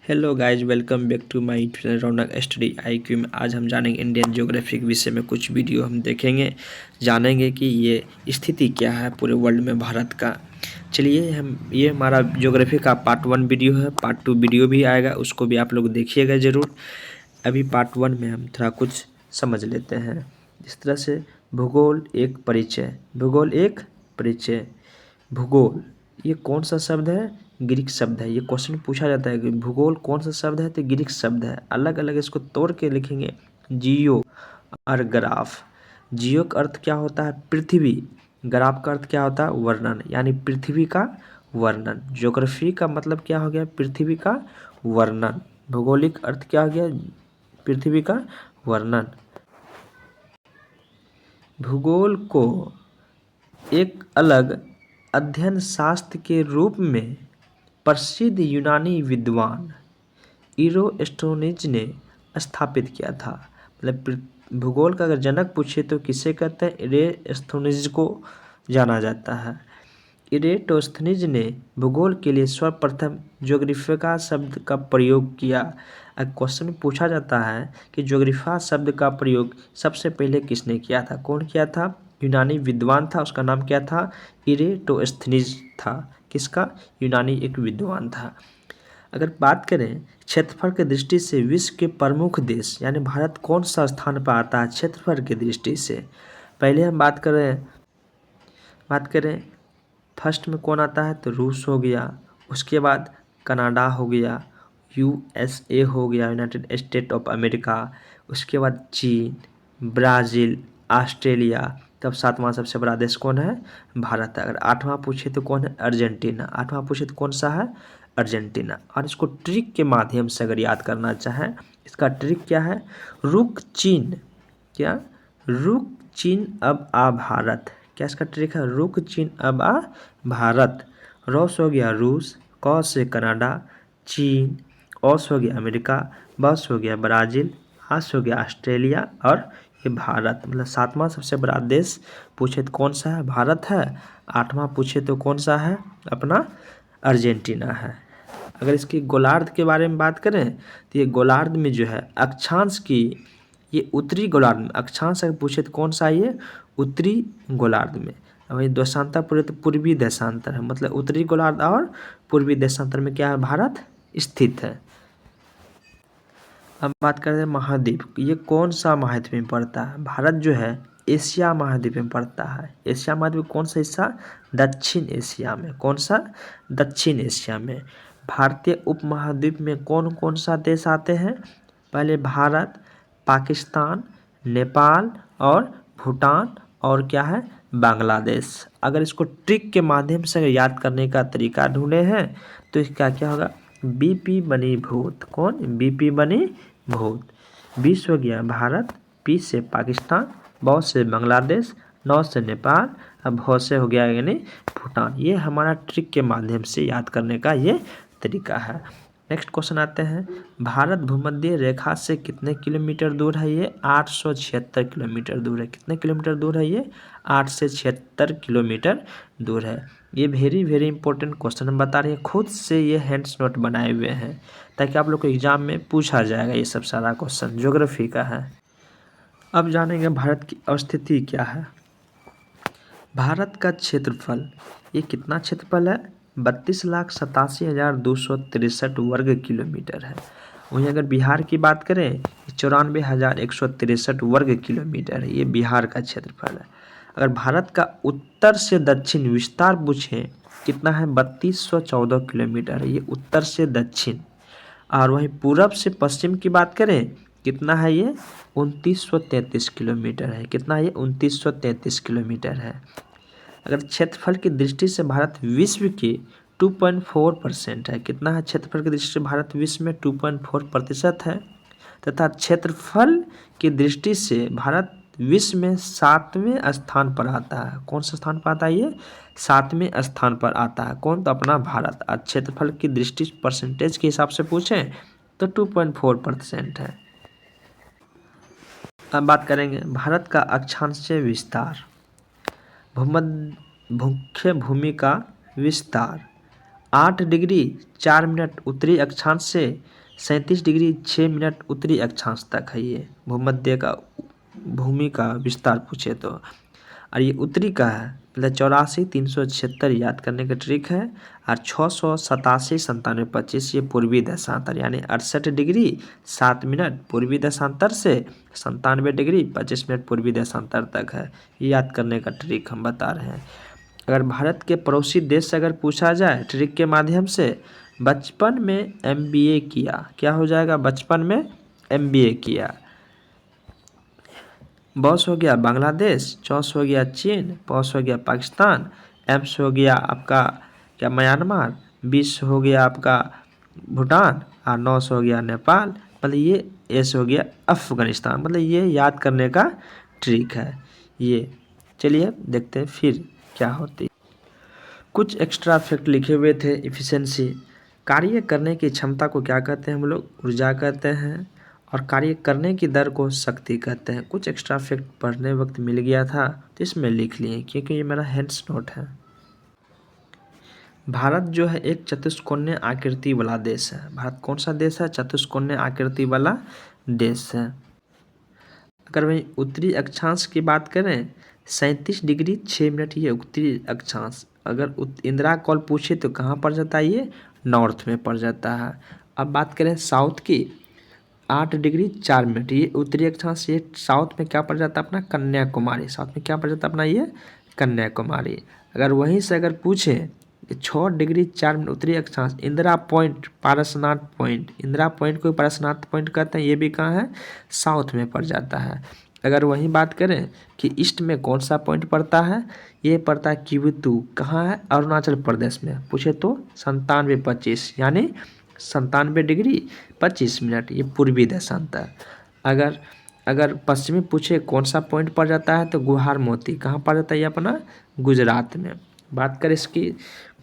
Hello guys, welcome back to my channel Raunak study IQ में। आज हम जानेंगे इंडियन ज्योग्राफी के विषय में कुछ वीडियो हम देखेंगे, जानेंगे कि ये स्थिति क्या है पूरे वर्ल्ड में भारत का। चलिए ये हमारा ज्योग्राफी का पार्ट 1 वीडियो है। पार्ट 2 वीडियो भी आएगा, उसको भी आप लोग देखिएगा ज़रूर। अभी पार्ट 1 में हम थोड़ा कुछ समझ लेते हैं। इस तरह से भूगोल एक परिचय, भूगोल एक परिचय। भूगोल ये कौन सा शब्द है? ग्रीक शब्द है। ये क्वेश्चन पूछा जाता है कि भूगोल कौन सा शब्द है, तो ग्रीक शब्द है। अलग अलग इसको तोड़ के लिखेंगे। जियो और ग्राफ। जियो का अर्थ क्या होता है? पृथ्वी। ग्राफ का अर्थ क्या होता है? वर्णन, यानी पृथ्वी का वर्णन। ज्योग्राफी का मतलब क्या हो गया? पृथ्वी का वर्णन। भौगोलिक अर्थ क्या हो गया? पृथ्वी का वर्णन। भूगोल को एक अलग अध्ययन शास्त्र के रूप में प्रसिद्ध यूनानी विद्वान इरोस्टोनिज ने स्थापित किया था। मतलब भूगोल का अगर जनक पूछे तो किसे कहते हैं? इरोस्टोनिज को जाना जाता है। इरेटोस्थनीज ने भूगोल के लिए सर्वप्रथम ज्योग्राफिका शब्द का प्रयोग किया। क्वेश्चन पूछा जाता है कि ज्योग्राफा शब्द का प्रयोग सबसे पहले किसने किया था? कौन किया था? यूनानी विद्वान था, उसका नाम क्या था? इरेटोस्थनीज था। किसका? यूनानी एक विद्वान था। अगर बात करें क्षेत्रफल की दृष्टि से विश्व के प्रमुख देश यानी भारत कौन सा स्थान पर आता है क्षेत्रफल की दृष्टि से? पहले हम बात करें फर्स्ट में कौन आता है? तो रूस हो गया, उसके बाद कनाडा हो गया, USA हो गया, यूनाइटेड स्टेट ऑफ अमेरिका, उसके बाद चीन, ब्राज़ील, ऑस्ट्रेलिया। तब सातवां सबसे बड़ा देश कौन है? भारत है। अगर आठवां पूछे तो कौन है? अर्जेंटीना। आठवां पूछे तो कौन सा है? अर्जेंटीना। और इसको ट्रिक के माध्यम से अगर याद करना चाहें, इसका ट्रिक क्या है? रुक चीन, क्या? रुक चीन अब आ भारत। क्या इसका ट्रिक है? रुक चीन अब आ भारत। रॉस हो गया रूस, क से कनाडा, चीन, ऑस हो गया अमेरिका, बस हो गया ब्राज़ील, आस हो गया ऑस्ट्रेलिया और ये भारत। मतलब सातवां सबसे बड़ा देश पूछे तो कौन सा है? भारत है। आठवां पूछे तो कौन सा है? अपना अर्जेंटीना है। अगर इसकी गोलार्ध के बारे में बात करें तो ये गोलार्ध में जो है अक्षांश की, ये उत्तरी गोलार्ध में अक्षांश अगर पूछे तो कौन सा? ये उत्तरी गोलार्ध में। वही देशांतर पूरे तो पूर्वी देशांतर है। मतलब उत्तरी गोलार्ध और पूर्वी देशांतर में क्या है? भारत स्थित है। अब बात करते हैं महाद्वीप। ये कौन सा महाद्वीप में पड़ता है? भारत जो है एशिया महाद्वीप में पड़ता है। एशिया महाद्वीप कौन सा हिस्सा? दक्षिण एशिया में। कौन सा? दक्षिण एशिया में। भारतीय उपमहाद्वीप में कौन कौन सा देश आते हैं? पहले भारत, पाकिस्तान, नेपाल और भूटान और क्या है? बांग्लादेश। अगर इसको ट्रिक के माध्यम से याद करने का तरीका ढूंढे हैं तो इसका क्या होगा? BP बनीभूत। कौन? BP बनीभूत। 20 हो गया भारत, P से पाकिस्तान, ब से बांग्लादेश, न से नेपाल, अब भ से हो गया यानी भूटान। ये हमारा ट्रिक के माध्यम से याद करने का ये तरीका है। नेक्स्ट क्वेश्चन आते हैं। भारत भूमध्य रेखा से कितने किलोमीटर दूर है? ये 876 किलोमीटर दूर है। कितने किलोमीटर दूर है ये? 8 से 76 किलोमीटर दूर है। ये वेरी वेरी इंपॉर्टेंट क्वेश्चन हम बता रहे हैं, खुद से ये हैंड्स नोट बनाए हुए हैं ताकि आप लोग को एग्जाम में पूछा जाएगा। ये सब सारा क्वेश्चन ज्योग्राफी का है। अब जानेंगे भारत की अवस्थिति क्या है। भारत का क्षेत्रफल, ये कितना क्षेत्रफल है? 32,87,263 वर्ग किलोमीटर है। वहीं अगर बिहार की बात करें 94,163 वर्ग किलोमीटर है। ये बिहार का क्षेत्रफल है। अगर भारत का उत्तर से दक्षिण विस्तार पूछें कितना है? 3214 किलोमीटर है। ये उत्तर से दक्षिण। और वहीं पूरब से पश्चिम की बात करें कितना है? ये 2933 किलोमीटर है। कितना है ये? 2933 किलोमीटर है। अगर क्षेत्रफल की दृष्टि से भारत विश्व के 2.4% है। कितना है क्षेत्रफल की दृष्टि से भारत विश्व में? 2.4% है। तथा क्षेत्रफल की दृष्टि से भारत विश्व में 7वें स्थान पर आता है। कौन सा स्थान पर आता है ये? 7वें स्थान पर आता है। कौन? तो अपना भारत। आज क्षेत्रफल की दृष्टि परसेंटेज के हिसाब से पूछें तो 2.4% है। अब बात करेंगे भारत का अक्षांशीय विस्तार। मुख्य भूमि का विस्तार 8 डिग्री 4 मिनट उत्तरी अक्षांश से 37 डिग्री 6 मिनट उत्तरी अक्षांश तक है ये भूमध्य का भूमि का विस्तार पूछे तो। और ये उत्तरी का है मतलब 84 376 याद करने का ट्रिक है। और 687 97 25 ये पूर्वी देशांतर यानी 68 डिग्री 7 मिनट पूर्वी देशांतर से 97 डिग्री 25 मिनट पूर्वी देशांतर तक है। ये याद करने का ट्रिक हम बता रहे हैं। अगर भारत के पड़ोसी देश से अगर पूछा जाए ट्रिक के माध्यम से, बचपन में MBA किया, क्या हो जाएगा? बचपन में MBA किया। बॉस हो गया बांग्लादेश, चौस हो गया चीन, पॉस हो गया पाकिस्तान, एम्स हो गया आपका क्या म्यांमार, 20 हो गया आपका भूटान और 9 हो गया नेपाल। मतलब ये एस हो गया अफगानिस्तान। मतलब ये याद करने का ट्रिक है ये। चलिए देखते हैं फिर क्या होती। कुछ एक्स्ट्रा फैक्ट लिखे हुए थे। इफिशिएंसी, कार्य करने की क्षमता को क्या कहते हैं हम लोग? ऊर्जा कहते हैं। और कार्य करने की दर को शक्ति कहते हैं। कुछ एक्स्ट्रा फैक्ट पढ़ने वक्त मिल गया था तो इसमें लिख लिए क्योंकि ये मेरा हैंड्स नोट है। भारत जो है एक चतुष्कोणीय आकृति वाला देश है। भारत कौन सा देश है? चतुष्कोणीय आकृति वाला देश है। अगर वहीं उत्तरी अक्षांश की बात करें 37 डिग्री 6 मिनट ये उत्तरी अक्षांश। अगर इंदिरा कॉल पूछे तो कहाँ पड़ जाता है? ये नॉर्थ में पड़ जाता है। अब बात करें साउथ की, 8 डिग्री 4 मिनट ये उत्तरी अक्षांश। ये साउथ में क्या पड़ जाता है? अपना कन्याकुमारी। साउथ में क्या पड़ जाता है? अपना ये कन्याकुमारी। अगर वहीं से अगर पूछे 6 डिग्री 4 मिनट उत्तरी अक्षांश, Indira point, Parasnath point, Indira point को पारसनाथ पॉइंट कहते हैं। ये भी कहाँ है? साउथ में पड़ जाता है। अगर वहीं बात करें कि ईस्ट में कौन सा पॉइंट पड़ता है, ये पड़ता है किवुतु। कहाँ है? अरुणाचल प्रदेश में। पूछे तो 97-25 यानी 97 डिग्री 25 मिनट ये पूर्वी देशांतर। अगर पश्चिमी पूछे कौन सा पॉइंट पड़ जाता है तो गुहार मोती। कहाँ पड़ जाता है? ये अपना गुजरात में। बात करें इसकी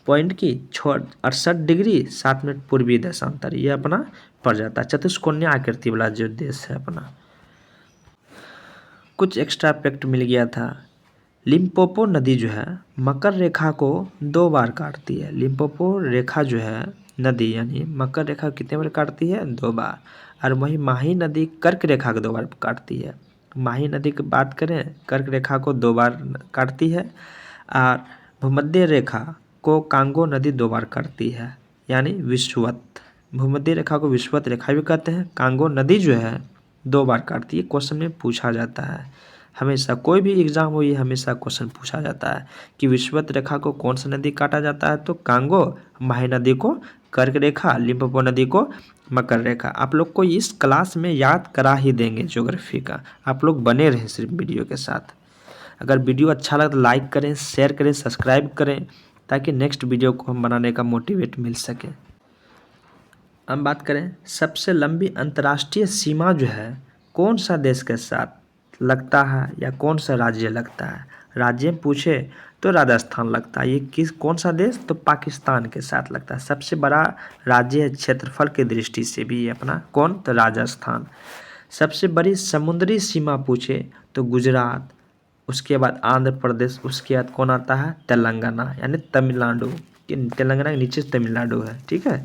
पॉइंट की 68 डिग्री 7 मिनट पूर्वी देशांतर ये अपना पड़ जाता है। चतुष्कोणीय आकृति वाला जो देश है अपना। कुछ एक्स्ट्रा फैक्ट मिल गया था। लिम्पोपो नदी जो है मकर रेखा को 2 बार काटती है। लिम्पोपो रेखा जो है नदी यानी मकर रेखा कितने बार काटती है? 2 बार। और वही माही नदी कर्क रेखा को 2 बार काटती है। माही नदी की बात करें कर्क रेखा को 2 बार काटती है। और भूमध्य रेखा को कांगो नदी 2 बार काटती है यानी विषुवत। भूमध्य रेखा को विषुवत रेखा भी कहते हैं। कांगो नदी जो है 2 बार काटती है। क्वेश्चन में पूछा जाता है हमेशा, कोई भी एग्जाम हो ये हमेशा क्वेश्चन पूछा जाता है कि विषुवत रेखा को कौन सा नदी काटा जाता है तो कांगो, माही नदी को कर्क रेखा, लिम्पोपो नदी को मकर रेखा। आप लोग को इस क्लास में याद करा ही देंगे ज्योग्राफी का। आप लोग बने रहें सिर्फ वीडियो के साथ। अगर वीडियो अच्छा लगे तो लाइक करें, शेयर करें, सब्सक्राइब करें ताकि नेक्स्ट वीडियो को हम बनाने का मोटिवेट मिल सके। हम बात करें सबसे लंबी अंतर्राष्ट्रीय सीमा जो है कौन सा देश के साथ लगता है या कौन सा राज्य लगता है? राज्य पूछे तो राजस्थान लगता है। ये कौन सा देश? तो पाकिस्तान के साथ लगता है। सबसे बड़ा राज्य है क्षेत्रफल के दृष्टि से भी अपना कौन? तो राजस्थान। सबसे बड़ी समुद्री सीमा पूछे तो गुजरात, उसके बाद आंध्र प्रदेश, उसके बाद कौन आता है? तेलंगाना यानी तमिलनाडु। तेलंगाना के नीचे तमिलनाडु है, ठीक है।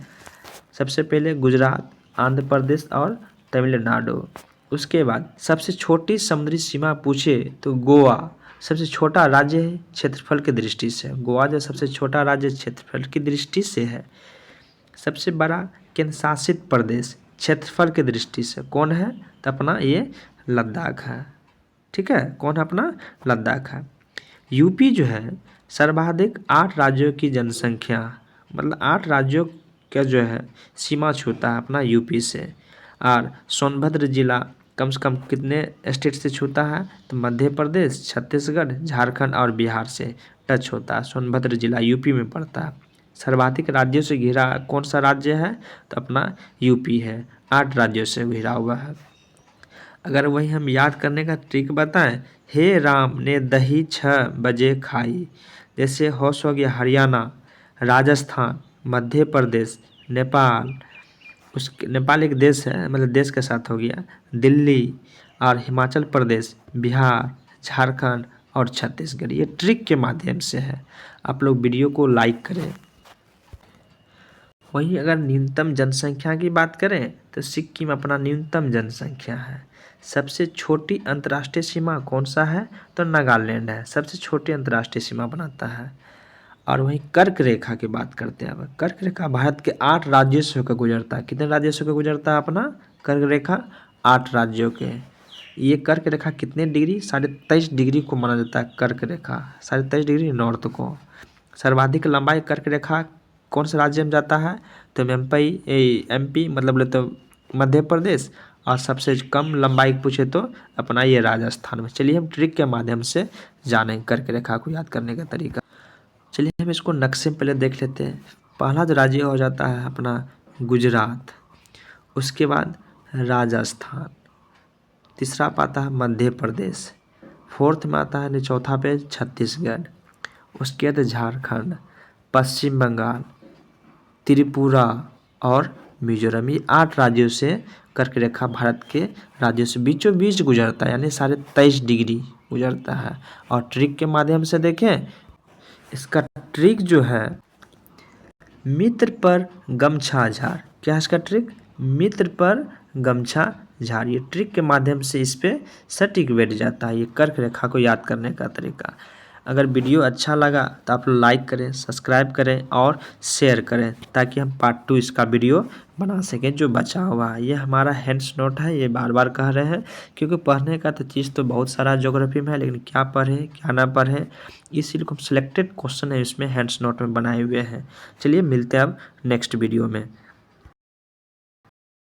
सबसे पहले गुजरात, आंध्र प्रदेश और तमिलनाडु। उसके बाद सबसे छोटी समुद्री सीमा पूछे तो गोवा सबसे छोटा राज्य है क्षेत्रफल की दृष्टि से। गोवा जो सबसे छोटा राज्य क्षेत्रफल की दृष्टि से है। सबसे बड़ा केंद्र शासित प्रदेश क्षेत्रफल की दृष्टि से कौन है? तो अपना ये लद्दाख है, ठीक है। कौन है? अपना लद्दाख है। यूपी जो है सर्वाधिक 8 राज्यों की जनसंख्या, मतलब 8 राज्यों का जो है सीमा छूता है अपना यूपी से। और सोनभद्र जिला कम से कम कितने स्टेट से छूता है? तो मध्य प्रदेश, छत्तीसगढ़, झारखंड और बिहार से टच होता है। सोनभद्र जिला यूपी में पड़ता है। सर्वाधिक राज्यों से घिरा कौन सा राज्य है? तो अपना यूपी है। 8 राज्यों से घिरा हुआ है। अगर वही हम याद करने का ट्रिक बताएं, हे राम ने दही 6 बजे खाई। जैसे होश हो गया हरियाणा, राजस्थान, मध्य प्रदेश, नेपाल, नेपाल एक देश है मतलब देश के साथ हो गया, दिल्ली और हिमाचल प्रदेश, बिहार, झारखंड और छत्तीसगढ़। ये ट्रिक के माध्यम से है। आप लोग वीडियो को लाइक करें। वहीं अगर न्यूनतम जनसंख्या की बात करें तो सिक्किम अपना न्यूनतम जनसंख्या है। सबसे छोटी अंतर्राष्ट्रीय सीमा कौन सा है? तो नागालैंड है, सबसे छोटी अंतर्राष्ट्रीय सीमा बनाता है। और वहीं कर्क रेखा की बात करते हैं। अब कर्क रेखा भारत के 8 राज्यों से होकर गुजरता है। कितने राज्यों से होकर गुजरता है अपना कर्क रेखा? 8 राज्यों के। ये कर्क रेखा कितने डिग्री? 23.5 डिग्री को माना जाता है कर्क रेखा, 23.5 डिग्री नॉर्थ को। सर्वाधिक लंबाई कर्क रेखा कौन से राज्य में जाता है? तो एमपी मतलब ले तो मध्य प्रदेश। और सबसे कम लंबाई पूछे तो अपना ये राजस्थान में। चलिए हम ट्रिक के माध्यम से जानेंगे कर्क रेखा को याद करने का तरीका। चलिए हम इसको नक्शे में पहले देख लेते हैं। पहला जो राज्य हो जाता है अपना गुजरात, उसके बाद राजस्थान, तीसरा पे आता है मध्य प्रदेश, फोर्थ में आता है चौथा पे छत्तीसगढ़, उसके बाद झारखंड, पश्चिम बंगाल, त्रिपुरा और मिजोरम। ये 8 राज्यों से कर्क रेखा भारत के राज्यों से बीचों बीच गुजरता है, यानी 23.5 डिग्री गुजरता है। और ट्रिक के माध्यम से देखें, इसका ट्रिक जो है मित्र पर गमछा झाड़। क्या है इसका ट्रिक? मित्र पर गमछा झाड़। ये ट्रिक के माध्यम से इस पे सटीक बैठ जाता है ये कर्क रेखा को याद करने का तरीका। अगर वीडियो अच्छा लगा तो आप लाइक करें, सब्सक्राइब करें और शेयर करें, ताकि हम पार्ट 2 इसका वीडियो बना सकें जो बचा हुआ है। ये हमारा हैंड्स नोट है, ये बार बार कह रहे हैं, क्योंकि पढ़ने का तो चीज़ तो बहुत सारा ज्योग्राफी में है, लेकिन क्या पढ़ें क्या ना पढ़ें, इसीलिए हम सिलेक्टेड क्वेश्चन है इसमें हैंड्स नोट में बनाए हुए हैं। चलिए मिलते हैं अब नेक्स्ट वीडियो में।